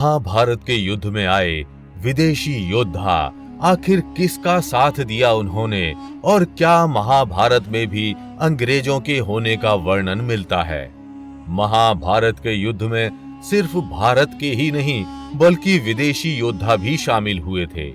महाभारत के युद्ध में आए विदेशी योद्धा आखिर किसका साथ दिया उन्होंने और क्या महाभारत में भी अंग्रेजों के होने का वर्णन मिलता है। महाभारत के युद्ध में सिर्फ भारत के ही नहीं बल्कि विदेशी योद्धा भी शामिल हुए थे।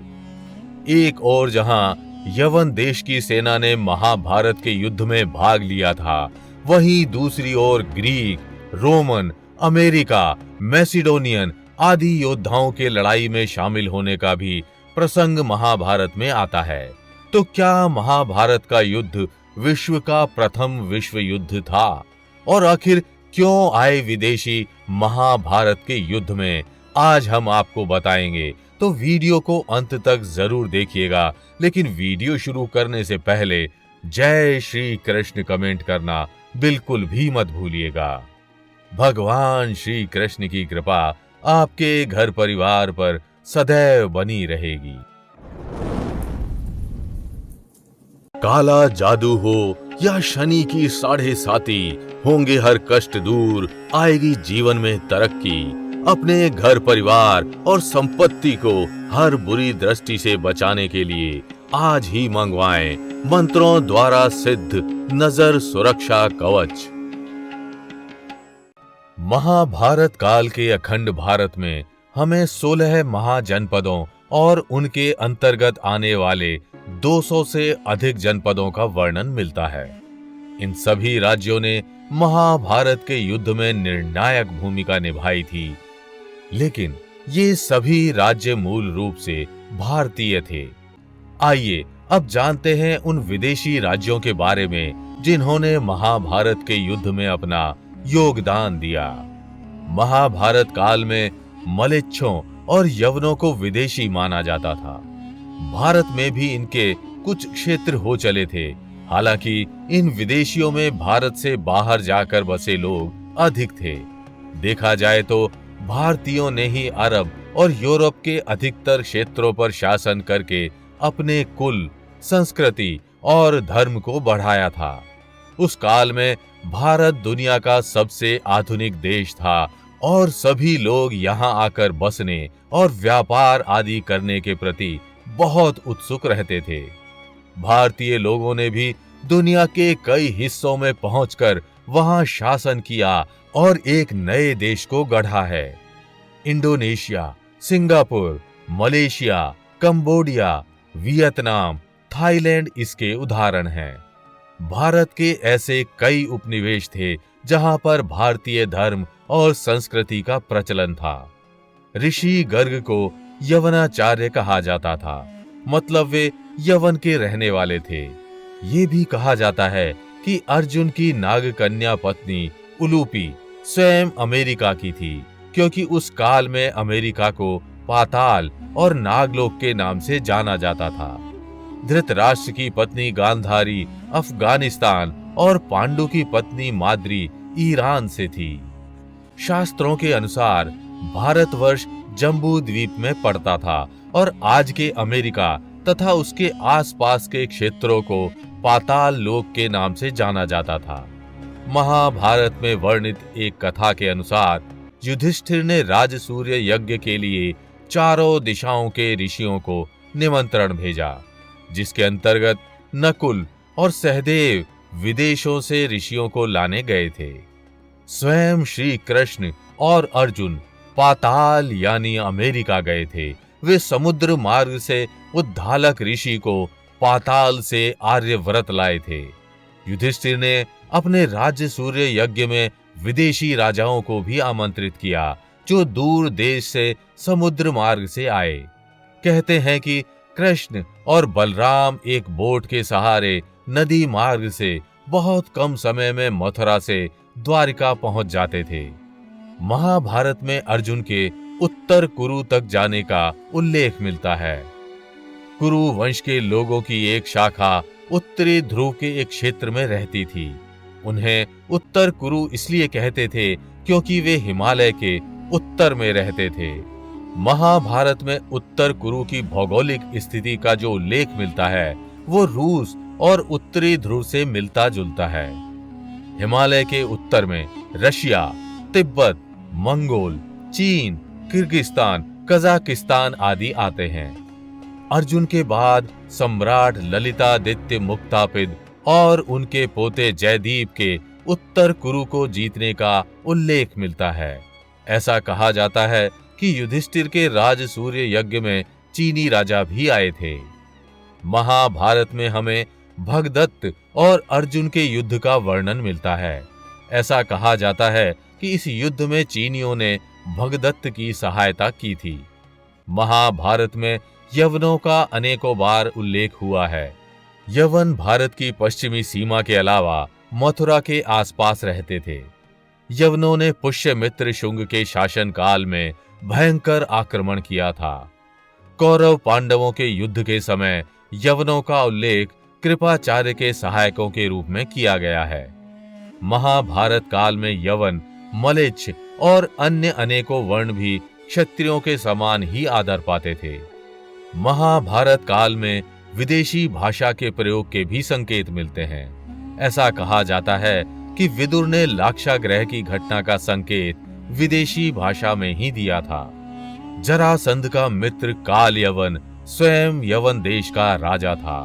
एक और जहां यवन देश की सेना ने महाभारत के युद्ध में भाग लिया था, वहीं दूसरी ओर ग्रीक, रोमन, अमेरिका, मैसिडोनियन आदि योद्धाओं के लड़ाई में शामिल होने का भी प्रसंग महाभारत में आता है। तो क्या महाभारत का युद्ध विश्व का प्रथम विश्व युद्ध था? और आखिर क्यों आए विदेशी महाभारत के युद्ध में, आज हम आपको बताएंगे। तो वीडियो को अंत तक जरूर देखिएगा, लेकिन वीडियो शुरू करने से पहले जय श्री कृष्ण कमेंट करना बिल्कुल भी मत भूलिएगा। भगवान श्री कृष्ण की कृपा आपके घर परिवार पर सदैव बनी रहेगी। काला जादू हो या शनि की 7.5 होंगे हर कष्ट दूर, आएगी जीवन में तरक्की। अपने घर परिवार और संपत्ति को हर बुरी दृष्टि से बचाने के लिए आज ही मंगवाएं मंत्रों द्वारा सिद्ध नजर सुरक्षा कवच। महाभारत काल के अखंड भारत में हमें 16 महाजनपदों और उनके अंतर्गत आने वाले 200 से अधिक जनपदों का वर्णन मिलता है। इन सभी राज्यों ने महाभारत के युद्ध में निर्णायक भूमिका निभाई थी, लेकिन ये सभी राज्य मूल रूप से भारतीय थे। आइए अब जानते हैं उन विदेशी राज्यों के बारे में जिन्होंने महाभारत के युद्ध में अपना योगदान दिया। महाभारत काल में मलेच्छों और यवनों को विदेशी माना जाता था। भारत में भी इनके कुछ क्षेत्र हो चले थे। हालांकि इन विदेशियों में भारत से बाहर जाकर बसे लोग अधिक थे। देखा जाए तो भारतीयों ने ही अरब और यूरोप के अधिकतर क्षेत्रों पर शासन करके अपने कुल, संस्कृति और धर्म को बढ़ाया था। उस काल में भारत दुनिया का सबसे आधुनिक देश था और सभी लोग यहाँ आकर बसने और व्यापार आदि करने के प्रति बहुत उत्सुक रहते थे। भारतीय लोगों ने भी दुनिया के कई हिस्सों में पहुंचकर वहां शासन किया और एक नए देश को गढ़ा है। Indonesia, Singapore, Malaysia, Cambodia, Vietnam, Thailand इसके उदाहरण हैं। भारत के ऐसे कई उपनिवेश थे जहां पर भारतीय धर्म और संस्कृति का प्रचलन था। ऋषि गर्ग को यवनाचार्य कहा जाता था, मतलब वे यवन के रहने वाले थे। ये भी कहा जाता है कि अर्जुन की नागकन्या पत्नी उलूपी स्वयं अमेरिका की थी, क्योंकि उस काल में अमेरिका को पाताल और नागलोक के नाम से जाना जाता था। धृतराष्ट्र की पत्नी गांधारी अफगानिस्तान और पांडु की पत्नी माद्री ईरान से थी। शास्त्रों के अनुसार भारतवर्ष जम्बू द्वीप में पड़ता था और आज के अमेरिका तथा उसके आसपास के क्षेत्रों को पाताल लोक के नाम से जाना जाता था। महाभारत में वर्णित एक कथा के अनुसार युधिष्ठिर ने राजसूय यज्ञ के लिए चारों दिशाओं के ऋषियों को निमंत्रण भेजा, जिसके अंतर्गत नकुल और सहदेव विदेशों से ऋषियों को लाने गए थे। स्वयं श्री कृष्ण और अर्जुन पाताल यानी अमेरिका गए थे। वे समुद्र मार्ग से उद्धालक ऋषि को पाताल से आर्यव्रत लाए थे। युधिष्ठिर ने अपने राज्य सूर्य यज्ञ में विदेशी राजाओं को भी आमंत्रित किया, जो दूर देश से समुद्र मार्ग से आए। कहते हैं कि कृष्ण और बलराम एक बोट के सहारे नदी मार्ग से बहुत कम समय में मथुरा से द्वारिका पहुंच जाते थे। महाभारत में अर्जुन के उत्तर कुरु तक जाने का उल्लेख मिलता है। कुरु वंश के लोगों की एक शाखा उत्तरी ध्रुव के एक क्षेत्र में रहती थी। उन्हें उत्तर कुरु इसलिए कहते थे क्योंकि वे हिमालय के उत्तर में रहते थे। महाभारत में उत्तर कुरु की भौगोलिक स्थिति का जो उल्लेख मिलता है वो रूस और उत्तरी ध्रुव से मिलता जुलता है। हिमालय के उत्तर में रशिया, तिब्बत, मंगोल, चीन, किर्गिस्तान, कजाकिस्तान आदि आते हैं। अर्जुन के बाद सम्राट ललितादित्य मुक्तापिद और उनके पोते जयदीप के उत्तर कुरु को जीतने का उल्लेख मिलता है। ऐसा कहा जाता है कि युधिष्ठिर के राजसूय यज्ञ में चीनी राजा भी आए थे। महाभारत में हमें भगदत्त और अर्जुन के युद्ध का वर्णन मिलता है। ऐसा कहा जाता है कि इस युद्ध में चीनियों ने भगदत्त की सहायता की थी। महाभारत में यवनों का अनेकों बार उल्लेख हुआ है। यवन भारत की पश्चिमी सीमा के अलावा मथुरा के आसपास रहते थे। यवनों ने पुष्यमित्र शुंग के शासनकाल में भयंकर आक्रमण किया था। कौरव पांडवों के युद्ध के समय यवनों का उल्लेख कृपाचार्य के सहायकों के रूप में किया गया है। महाभारत काल में यवन, मलेच्छ और अन्य अनेकों वर्ण भी क्षत्रियों के समान ही आदर पाते थे। महाभारत काल में विदेशी भाषा के प्रयोग के भी संकेत मिलते हैं। ऐसा कहा जाता है कि विदुर ने लाक्षागृह की घटना का संकेत विदेशी भाषा में ही दिया था। जरासंध का मित्र काल यवन स्वयं यवन देश का राजा था।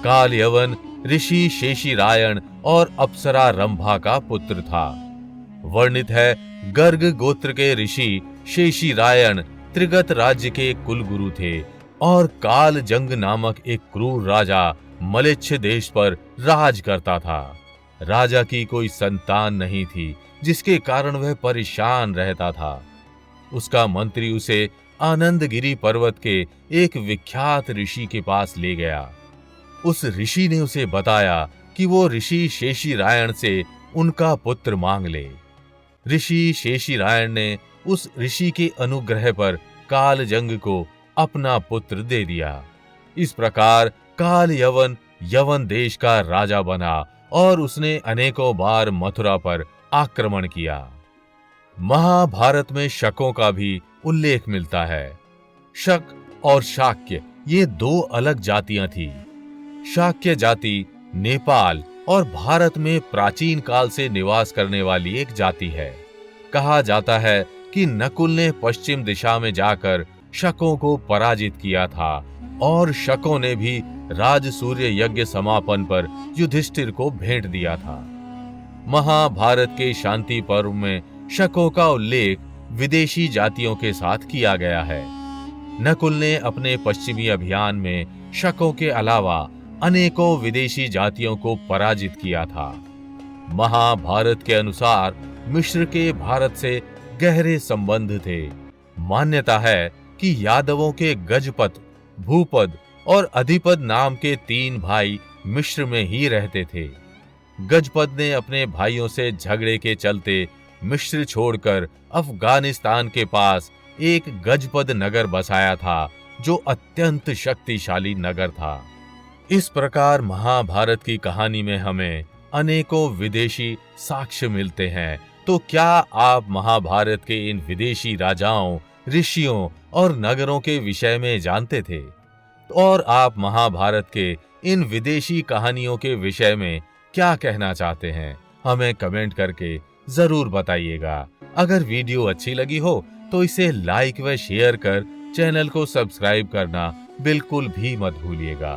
काल यवन ऋषि शेषिरायण और अप्सरा रंभा का पुत्र था। वर्णित है गर्ग गोत्र के ऋषि शेषिरायण त्रिगत राज्य के कुलगुरु थे और काल जंग नामक एक क्रूर राजा मलेच्छ देश पर राज करता था। राजा की कोई संतान नहीं थी, जिसके कारण वह परेशान रहता था। उसका मंत्री उसे आनंदगिरी पर्वत के एक विख्यात ऋषि के पास ले गया। उस ऋषि ने उसे बताया कि वो ऋषि शेषिरायण से उनका पुत्र मांग ले। ऋषि शेषिरायण ने उस ऋषि के अनुग्रह पर कालजंग को अपना पुत्र दे दिया। इस प्रकार काल यवन यवन देश का राजा बना और उसने अनेकों बार मथुरा पर आक्रमण किया। महाभारत में शकों का भी उल्लेख मिलता है। शक और शाक्य ये दो अलग जातियां थी। शाक्य जाति नेपाल और भारत में प्राचीन काल से निवास करने वाली एक जाति है। कहा जाता है कि नकुल ने पश्चिम दिशा में जाकर शकों को पराजित किया था और शकों ने भी राजसूय यज्ञ समापन पर युधिष्ठिर को भेंट दिया था। महाभारत के शांति पर्व में शकों का उल्लेख विदेशी जातियों के साथ किया गया है। नकुल ने अपने पश्चिमी अभियान में शकों के अलावा अनेकों विदेशी जातियों को पराजित किया था। महाभारत के अनुसार मिश्र के भारत से गहरे संबंध थे। मान्यता है कि यादवों के गजपत, भूपद और अधिपद नाम के 3 भाई मिश्र में ही रहते थे। गजपत ने अपने भाइयों से झगड़े के चलते मिश्र छोड़कर अफगानिस्तान के पास एक गजपद नगर बसाया था, जो अत्यंत शक्तिशाली नगर था। इस प्रकार महाभारत की कहानी में हमें अनेकों विदेशी साक्ष्य मिलते हैं। तो क्या आप महाभारत के इन विदेशी राजाओं, ऋषियों और नगरों के विषय में जानते थे? और आप महाभारत के इन विदेशी कहानियों के विषय में क्या कहना चाहते हैं? हमें कमेंट करके जरूर बताइएगा। अगर वीडियो अच्छी लगी हो तो इसे लाइक व शेयर कर चैनल को सब्सक्राइब करना बिल्कुल भी मत भूलिएगा।